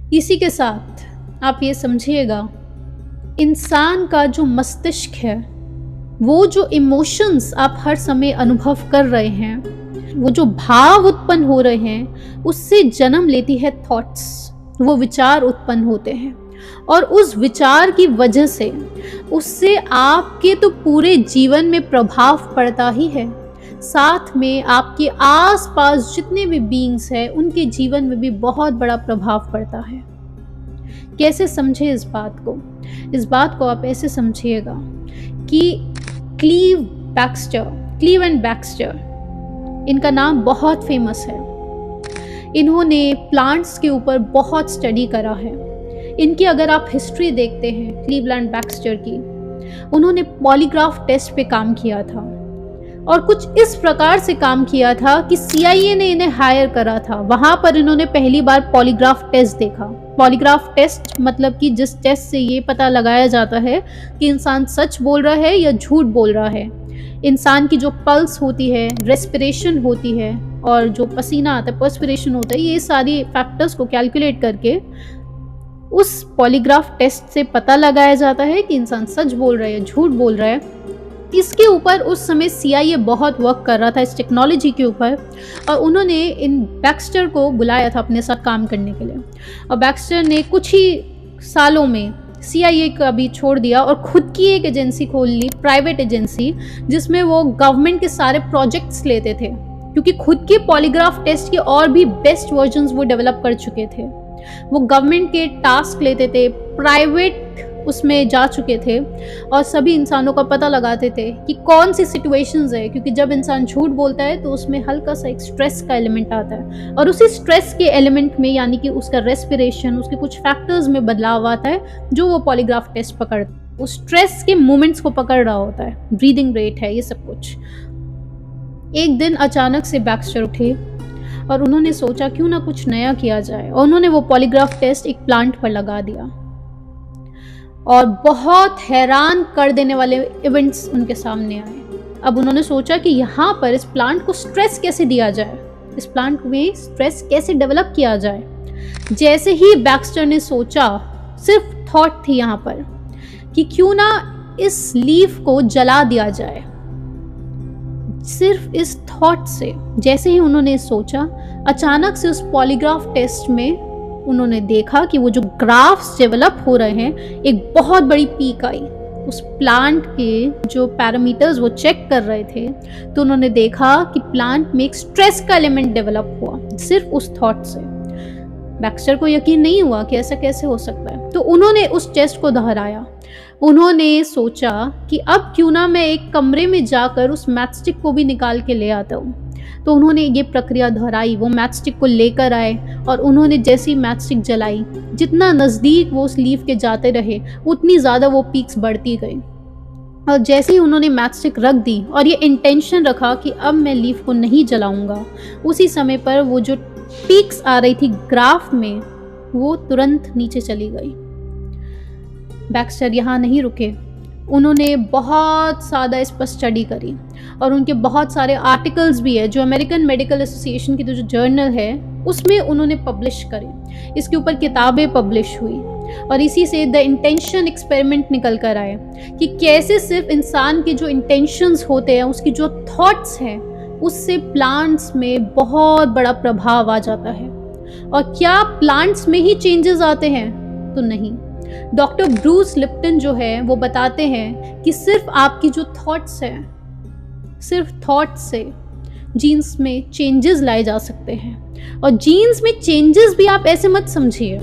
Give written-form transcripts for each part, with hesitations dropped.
इसी के साथ आप ये समझिएगा, इंसान का जो मस्तिष्क है, वो जो इमोशंस आप हर समय अनुभव कर रहे हैं, वो जो भाव उत्पन्न हो रहे हैं, उससे जन्म लेती है थॉट्स। वो विचार उत्पन्न होते हैं और उस विचार की वजह से उससे आपके तो पूरे जीवन में प्रभाव पड़ता ही है, साथ में आपके आसपास जितने भी बीइंग्स हैं उनके जीवन में भी बहुत बड़ा प्रभाव पड़ता है। कैसे समझे इस बात को? इस बात को आप ऐसे समझिएगा कि क्लीव एंड बैक्स्टर, इनका नाम बहुत फेमस है। इन्होंने प्लांट्स के ऊपर बहुत स्टडी करा है। इनकी अगर आप हिस्ट्री देखते हैं क्लीवलैंड बैक्स्टर की, उन्होंने पॉलीग्राफ टेस्ट पे काम किया था और कुछ इस प्रकार से काम किया था कि CIA ने इन्हें हायर करा था। वहाँ पर इन्होंने पहली बार पॉलीग्राफ टेस्ट देखा। पॉलीग्राफ टेस्ट मतलब कि जिस टेस्ट से ये पता लगाया जाता है कि इंसान सच बोल रहा है या झूठ बोल रहा है। इंसान की जो पल्स होती है, रेस्पिरेशन होती है और जो पसीना आता है, पर्स्पिरेशन होता है, ये सारी फैक्टर्स को कैलकुलेट करके उस पॉलीग्राफ टेस्ट से पता लगाया जाता है कि इंसान सच बोल रहा है या झूठ बोल रहा है। इसके ऊपर उस समय CIA बहुत वर्क कर रहा था, इस टेक्नोलॉजी के ऊपर, और उन्होंने इन बैक्स्टर को बुलाया था अपने साथ काम करने के लिए। और बैक्स्टर ने कुछ ही सालों में CIA का भी छोड़ दिया और खुद की एक एजेंसी खोल ली, प्राइवेट एजेंसी, जिसमें वो गवर्नमेंट के सारे प्रोजेक्ट्स लेते थे, क्योंकि खुद के पॉलीग्राफ टेस्ट के और भी बेस्ट वर्जन्स वो डेवलप कर चुके थे। वो गवर्नमेंट के टास्क लेते थे, प्राइवेट उसमें जा चुके थे और सभी इंसानों का पता लगाते थे कि कौन सी सिचुएशंस है, क्योंकि जब इंसान झूठ बोलता है तो उसमें हल्का सा एक स्ट्रेस का एलिमेंट आता है और उसी स्ट्रेस के एलिमेंट में यानी कि उसका रेस्पिरेशन, उसके कुछ फैक्टर्स में बदलाव आता है जो वो पॉलीग्राफ टेस्ट पकड़ता है। उस स्ट्रेस के मोमेंट्स को पकड़ रहा होता है, ब्रीदिंग रेट है, ये सब कुछ। एक दिन अचानक से बैक्स्टर उठे और उन्होंने सोचा क्यों ना कुछ नया किया जाए, और उन्होंने वो पॉलीग्राफ टेस्ट एक प्लांट पर लगा दिया और बहुत हैरान कर देने वाले इवेंट्स उनके सामने आए। अब उन्होंने सोचा कि यहाँ पर इस प्लांट को स्ट्रेस कैसे दिया जाए, इस प्लांट में स्ट्रेस कैसे डेवलप किया जाए। जैसे ही बैक्स्टर ने सोचा, सिर्फ थॉट थी यहाँ पर कि क्यों ना इस लीफ को जला दिया जाए। सिर्फ इस थॉट से जैसे ही उन्होंने सोचा, अचानक से उस पॉलीग्राफ टेस्ट में उन्होंने देखा कि वो जो ग्राफ्स डेवलप हो रहे हैं, एक बहुत बड़ी पीक आई। उस प्लांट के जो पैरामीटर्स वो चेक कर रहे थे, तो उन्होंने देखा कि प्लांट में एक स्ट्रेस का एलिमेंट डेवलप हुआ सिर्फ उस थॉट से। बैक्स्टर को यकीन नहीं हुआ कि ऐसा कैसे हो सकता है, तो उन्होंने उस टेस्ट को दोहराया। उन्होंने सोचा कि अब क्यों ना मैं एक कमरे में जाकर उस मैचस्टिक को भी निकाल के ले आता हूँ। तो उन्होंने ये प्रक्रिया दोहराई, वो मैचस्टिक को लेकर आए और उन्होंने जैसी मैचस्टिक जलाई, जितना नज़दीक वो उस लीफ के जाते रहे उतनी ज़्यादा वो पीक्स बढ़ती गई। और जैसे ही उन्होंने मैचस्टिक रख दी और ये इंटेंशन रखा कि अब मैं लीफ को नहीं जलाऊंगा, उसी समय पर वो जो पीक्स आ रही थी ग्राफ में, वो तुरंत नीचे चली गई। बैक्स्टर यहाँ नहीं रुके, उन्होंने बहुत ज़्यादा इस पर स्टडी करी और उनके बहुत सारे आर्टिकल्स भी है जो अमेरिकन मेडिकल एसोसिएशन की जो जर्नल है उसमें उन्होंने पब्लिश करे। इसके ऊपर किताबें पब्लिश हुई और इसी से द इंटेंशन एक्सपेरिमेंट निकल कर आए कि कैसे सिर्फ इंसान के जो इंटेंशंस होते हैं, उसकी जो थॉट्स हैं, उससे प्लांट्स में बहुत बड़ा प्रभाव आ जाता है। और क्या प्लांट्स में ही चेंजेस आते हैं? तो नहीं। डॉक्टर ब्रूस लिप्टन जो है वो बताते हैं कि सिर्फ आपकी जो थॉट्स हैं, सिर्फ थॉट्स से जीन्स में चेंजेस लाए जा सकते हैं। और जीन्स में चेंजेस भी आप ऐसे मत समझिए,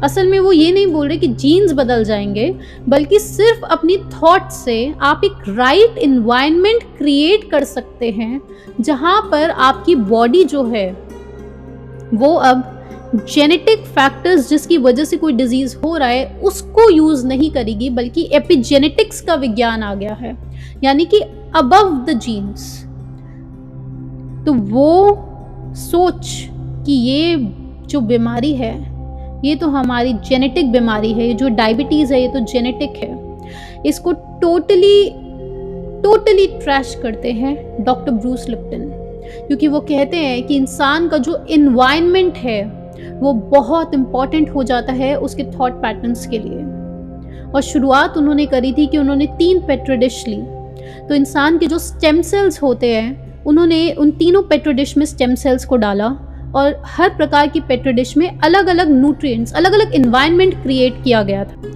असल में वो ये नहीं बोल रहे कि जीन्स बदल जाएंगे, बल्कि सिर्फ अपनी थॉट्स से आप एक राइट एनवायरनमेंट क्रिएट कर सकते हैं जहाँ पर आपकी बॉडी जो है वो अब जेनेटिक फैक्टर्स जिसकी वजह से कोई डिजीज हो रहा है उसको यूज नहीं करेगी, बल्कि एपिजेनेटिक्स का विज्ञान आ गया है, यानी कि अबव द जीन्स। तो वो सोच कि ये जो बीमारी है ये तो हमारी जेनेटिक बीमारी है, ये जो डायबिटीज है ये तो जेनेटिक है, इसको टोटली ट्रैश करते हैं डॉक्टर ब्रूस लिप्टन। क्योंकि वो कहते हैं कि इंसान का जो एनवायरनमेंट है वो बहुत इम्पॉर्टेंट हो जाता है उसके थॉट पैटर्न्स के लिए। और शुरुआत उन्होंने करी थी कि उन्होंने 3 पेट्री डिश ली। तो इंसान के जो स्टेम सेल्स होते हैं, उन्होंने उन तीनों पेट्री डिश में स्टेम सेल्स को डाला और हर प्रकार की पेट्री डिश में अलग अलग न्यूट्रिएंट्स, अलग अलग इन्वायरमेंट क्रिएट किया गया था।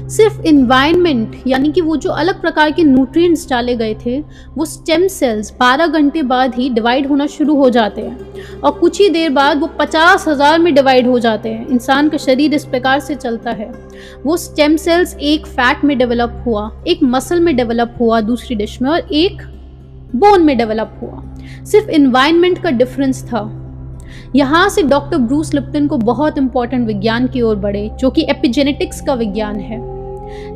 सिर्फ इन्वायरमेंट, यानी कि वो जो अलग प्रकार के न्यूट्रिएंट्स डाले गए थे, वो स्टेम सेल्स 12 घंटे बाद ही डिवाइड होना शुरू हो जाते हैं और कुछ ही देर बाद वो 50,000 में डिवाइड हो जाते हैं। इंसान का शरीर इस प्रकार से चलता है। वो स्टेम सेल्स एक फैट में डेवलप हुआ, एक मसल में डेवलप हुआ दूसरी डिश में, और एक बोन में डेवलप हुआ। सिर्फ इन्वायरमेंट का डिफरेंस था। यहाँ से डॉक्टर ब्रूस लिप्टन को बहुत इंपॉर्टेंट विज्ञान की ओर बढ़े, जो कि एपिजेनेटिक्स का विज्ञान है।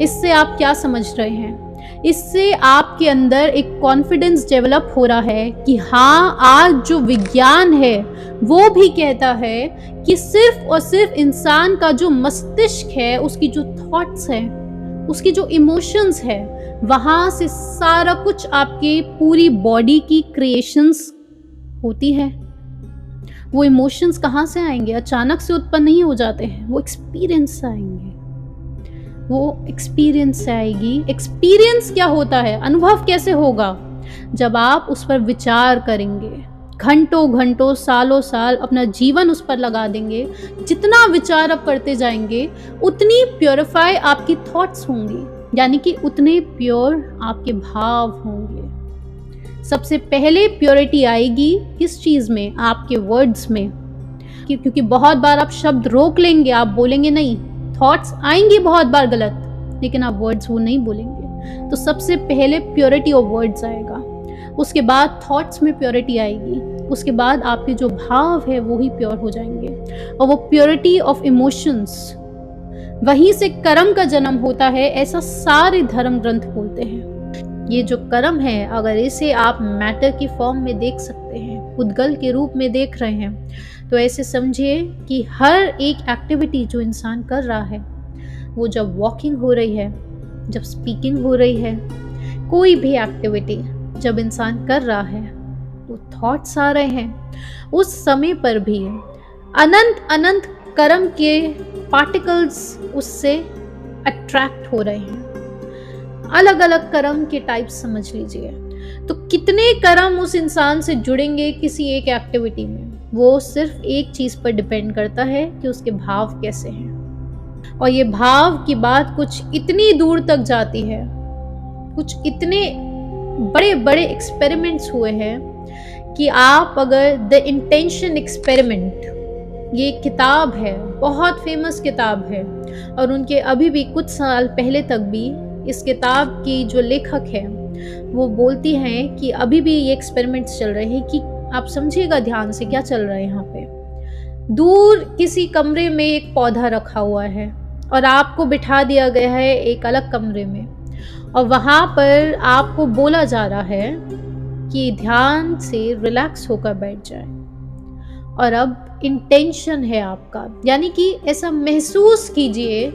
इससे आप क्या समझ रहे हैं? इससे आपके अंदर एक कॉन्फिडेंस डेवलप हो रहा है कि हाँ, आज जो विज्ञान है वो भी कहता है कि सिर्फ और सिर्फ इंसान का जो मस्तिष्क है, उसकी जो थॉट्स है, उसकी जो इमोशंस है, वहाँ से सारा कुछ आपके पूरी बॉडी की क्रिएशंस होती है। वो इमोशंस कहाँ से आएंगे? अचानक से उत्पन्न नहीं हो जाते हैं, वो एक्सपीरियंस से आएंगे। वो एक्सपीरियंस से आएगी। एक्सपीरियंस क्या होता है? अनुभव कैसे होगा? जब आप उस पर विचार करेंगे, घंटों घंटों, सालों साल अपना जीवन उस पर लगा देंगे। जितना विचार आप करते जाएंगे, उतनी प्योरीफाई आपकी थॉट्स होंगी, यानी कि उतने प्योर आपके भाव होंगे। सबसे पहले प्योरिटी आएगी किस चीज़ में? आपके वर्ड्स में। क्योंकि बहुत बार आप शब्द रोक लेंगे, आप बोलेंगे नहीं। थॉट्स आएंगी बहुत बार गलत, लेकिन आप वर्ड्स वो नहीं बोलेंगे। तो सबसे पहले प्योरिटी ऑफ वर्ड्स आएगा, उसके बाद थॉट्स में प्योरिटी आएगी, उसके बाद आपके जो भाव है वो ही प्योर हो जाएंगे, और वो प्योरिटी ऑफ इमोशंस, वहीं से कर्म का जन्म होता है, ऐसा सारे धर्म ग्रंथ बोलते हैं। ये जो कर्म है, अगर इसे आप मैटर की फॉर्म में देख सकते हैं, उद्गल के रूप में देख रहे हैं, तो ऐसे समझिए कि हर एक एक्टिविटी जो इंसान कर रहा है, वो जब वॉकिंग हो रही है, जब स्पीकिंग हो रही है, कोई भी एक्टिविटी जब इंसान कर रहा है, तो थॉट्स आ रहे हैं। उस समय पर भी अनंत अनंत कर्म के पार्टिकल्स उससे अट्रैक्ट हो रहे हैं। अलग अलग कर्म के टाइप्स समझ लीजिए। तो कितने कर्म उस इंसान से जुड़ेंगे किसी एक एक्टिविटी में, वो सिर्फ एक चीज़ पर डिपेंड करता है कि उसके भाव कैसे हैं। और ये भाव की बात कुछ इतनी दूर तक जाती है, कुछ इतने बड़े बड़े एक्सपेरिमेंट्स हुए हैं कि आप अगर द इंटेंशन एक्सपेरिमेंट, ये किताब है, बहुत फेमस किताब है, और उनके अभी भी कुछ साल पहले तक भी इस किताब की जो लेखक है वो बोलती हैं कि अभी भी ये एक्सपेरिमेंट्स चल रहे हैं। कि आप समझिएगा ध्यान से क्या चल रहा है। यहाँ पे दूर किसी कमरे में एक पौधा रखा हुआ है और आपको बिठा दिया गया है एक अलग कमरे में, और वहाँ पर आपको बोला जा रहा है कि ध्यान से रिलैक्स होकर बैठ जाए। और अब इंटेंशन है आपका, यानी कि ऐसा महसूस कीजिए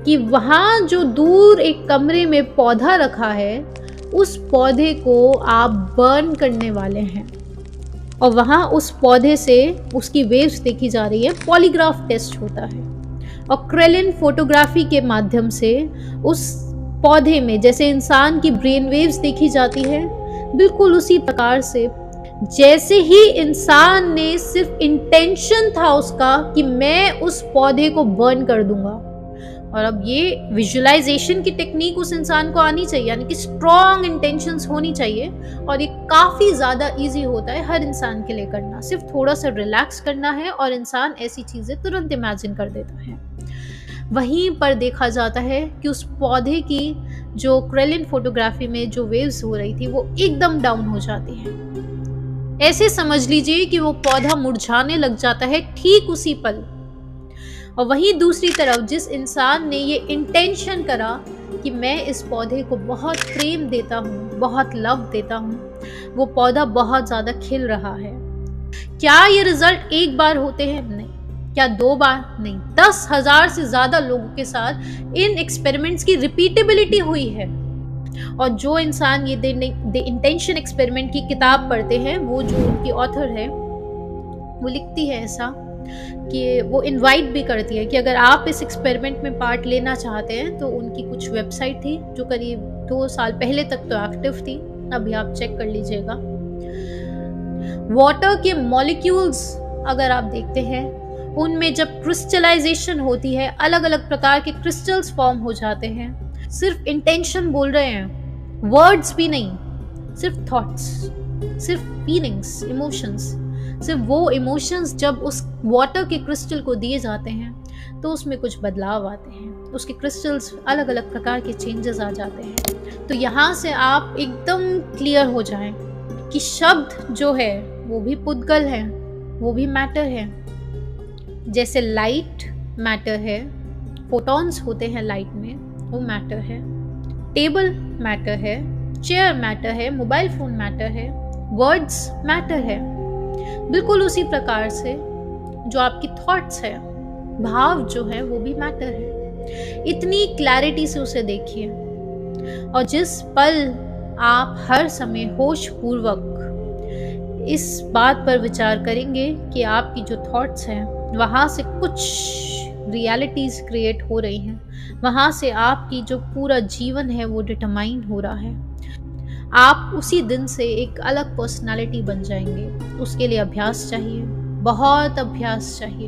कि वहाँ जो दूर एक कमरे में पौधा रखा है, उस पौधे को आप बर्न करने वाले हैं, और वहाँ उस पौधे से उसकी वेव्स देखी जा रही है। पॉलीग्राफ टेस्ट होता है, और क्रेलिन फोटोग्राफी के माध्यम से उस पौधे में जैसे इंसान की ब्रेन वेव्स देखी जाती है, बिल्कुल उसी प्रकार से जैसे ही इंसान ने सिर्फ इंटेंशन था उसका कि मैं उस पौधे को बर्न कर दूंगा। और अब ये विजुअलाइजेशन की टेक्निक उस इंसान को आनी चाहिए, यानी कि स्ट्रॉन्ग इंटेंशंस होनी चाहिए, और ये काफ़ी ज़्यादा इजी होता है हर इंसान के लिए करना। सिर्फ थोड़ा सा रिलैक्स करना है और इंसान ऐसी चीज़ें तुरंत इमेजिन कर देता है। वहीं पर देखा जाता है कि उस पौधे की जो क्रेलिन फोटोग्राफी में जो वेव्स हो रही थी, वो एकदम डाउन हो जाती है। ऐसे समझ लीजिए कि वो पौधा मुरझाने लग जाता है ठीक उसी पल। और वहीं दूसरी तरफ जिस इंसान ने ये इंटेंशन करा कि मैं इस पौधे को बहुत प्रेम देता हूँ, बहुत लव देता हूँ, वो पौधा बहुत ज़्यादा खिल रहा है। क्या ये रिजल्ट एक बार होते हैं? नहीं। क्या 2 बार? नहीं। 10,000 से ज़्यादा लोगों के साथ इन एक्सपेरिमेंट्स की रिपीटेबिलिटी हुई है। और जो इंसान ये द इंटेंशन एक्सपेरिमेंट की किताब पढ़ते हैं, वो जो उनकी ऑथर है, वो लिखती है ऐसा कि वो इनवाइट भी करती है कि अगर आप इस एक्सपेरिमेंट में पार्ट लेना चाहते हैं तो उनकी कुछ वेबसाइट थी जो करीब 2 साल पहले तक तो एक्टिव थी, अभी आप चेक कर लीजिएगा। वाटर के मॉलिक्यूल्स अगर आप देखते हैं, उनमें जब क्रिस्टलाइजेशन होती है, अलग अलग प्रकार के क्रिस्टल्स फॉर्म हो जाते हैं। सिर्फ इंटेंशन बोल रहे हैं, वर्ड्स भी नहीं, सिर्फ थॉट्स, सिर्फ फीलिंग्स, इमोशंस। सिर्फ वो इमोशंस जब उस वाटर के क्रिस्टल को दिए जाते हैं तो उसमें कुछ बदलाव आते हैं, उसके क्रिस्टल्स अलग अलग प्रकार के चेंजेस आ जाते हैं। तो यहाँ से आप एकदम क्लियर हो जाएं कि शब्द जो है वो भी पुद्गल है, वो भी मैटर है। जैसे लाइट मैटर है, फोटॉन्स होते हैं लाइट में, वो मैटर है। टेबल मैटर है, चेयर मैटर है, मोबाइल फोन मैटर है, वर्ड्स मैटर है। बिल्कुल उसी प्रकार से जो आपकी थॉट्स है, भाव जो है वो भी मैटर है। इतनी क्लैरिटी से उसे देखिए, और जिस पल आप हर समय होश पूर्वक इस बात पर विचार करेंगे कि आपकी जो थॉट्स हैं वहाँ से कुछ रियलिटीज क्रिएट हो रही हैं, वहाँ से आपकी जो पूरा जीवन है वो डिटरमाइन हो रहा है, आप उसी दिन से एक अलग पर्सनालिटी बन जाएंगे। उसके लिए अभ्यास चाहिए, बहुत अभ्यास चाहिए।